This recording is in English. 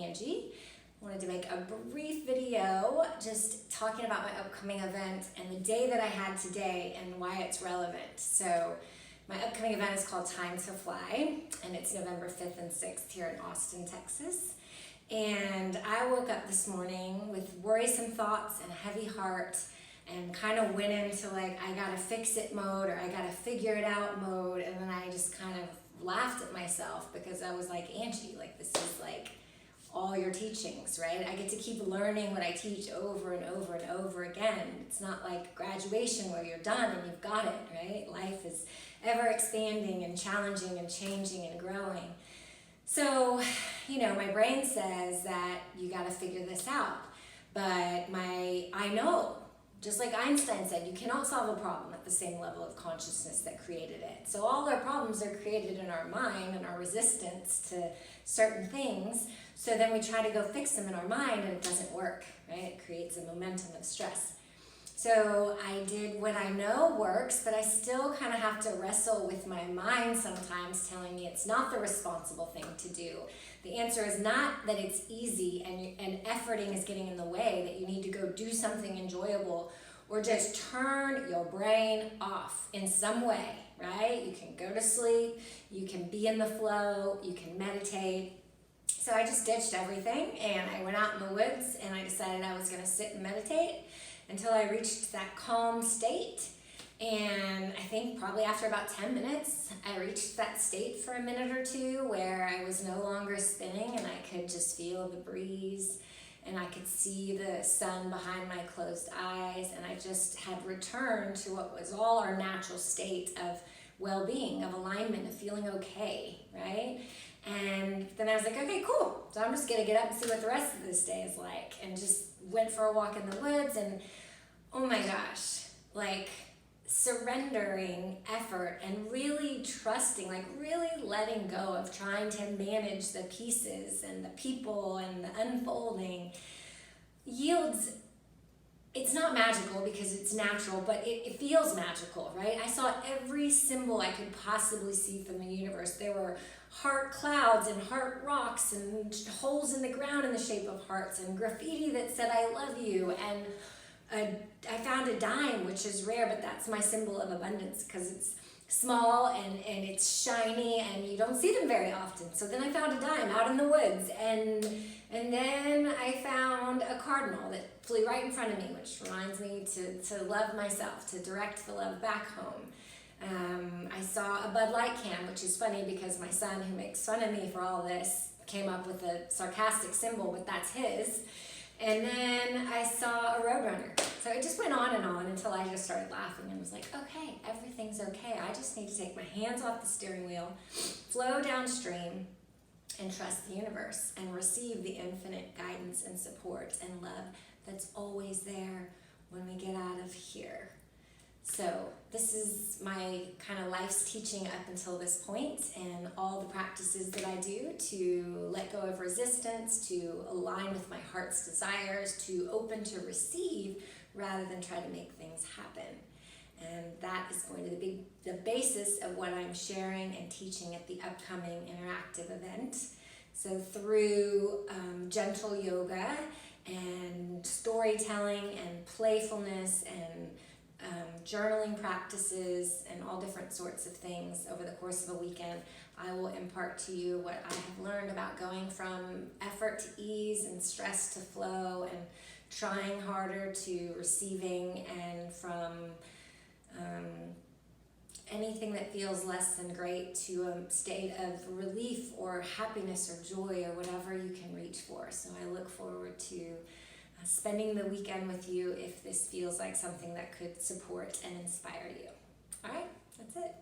Angie. I wanted to make a brief video just talking about my upcoming event and the day that I had today and why it's relevant. So my upcoming event is called Time to Fly, and it's November 5th and 6th here in Austin, Texas. And I woke up this morning with worrisome thoughts and a heavy heart and kind of went into like, I gotta fix it mode, or I gotta figure it out mode. And then I just kind of laughed at myself because I was like, Angie, like this is like all your teachings, right? I get to keep learning what I teach over and over and over again. It's not like graduation where you're done and you've got it, right? Life is ever expanding and challenging and changing and growing. So, you know, my brain says that you got to figure this out. But I know, just like Einstein said, you cannot solve a problem at the same level of consciousness that created it. So all our problems are created in our mind and our resistance to certain things. So then we try to go fix them in our mind and it doesn't work, right? It creates a momentum of stress. So I did what I know works, but I still kind of have to wrestle with my mind sometimes telling me it's not the responsible thing to do. The answer is not that it's easy and efforting is getting in the way, that you need to go do something enjoyable or just turn your brain off in some way, right? You can go to sleep, you can be in the flow, you can meditate. So I just ditched everything and I went out in the woods and I decided I was going to sit and meditate until I reached that calm state. And I think probably after about 10 minutes, I reached that state for a minute or two where I was no longer spinning and I could just feel the breeze and I could see the sun behind my closed eyes, and I just had returned to what was all our natural state of well-being, of alignment, of feeling okay, right? And then I was like, okay, cool. So I'm just gonna get up and see what the rest of this day is like, and just went for a walk in the woods. And oh my gosh, like surrendering effort and really trusting, like really letting go of trying to manage the pieces and the people and the unfolding yields. It's not magical because it's natural, but it feels magical, right? I saw every symbol I could possibly see from the universe. There were heart clouds and heart rocks and holes in the ground in the shape of hearts and graffiti that said, I love you. And I found a dime, which is rare, but that's my symbol of abundance because it's small and it's shiny and you don't see them very often. So then I found a dime out in the woods, and then I found a cardinal that flew right in front of me, which reminds me to love myself, to direct the love back home. I saw a Bud Light can, which is funny because my son, who makes fun of me for all this, came up with a sarcastic symbol, but that's his. And then I saw a roadrunner. So it just went on until I just started laughing and was like, okay, everything's okay. I just need to take my hands off the steering wheel, flow downstream, and trust the universe and receive the infinite guidance and support and love that's always there when we get out of here. So this is my kind of life's teaching up until this point, and all the practices that I do to let go of resistance, to align with my heart's desires, to open to receive rather than try to make things happen. And that is going to be the basis of what I'm sharing and teaching at the upcoming interactive event. So through gentle yoga and storytelling and playfulness and journaling practices and all different sorts of things over the course of a weekend, I will impart to you what I have learned about going from effort to ease and stress to flow and trying harder to receiving, and from anything that feels less than great to a state of relief or happiness or joy or whatever you can reach for. So I look forward to spending the weekend with you if this feels like something that could support and inspire you. All right, that's it.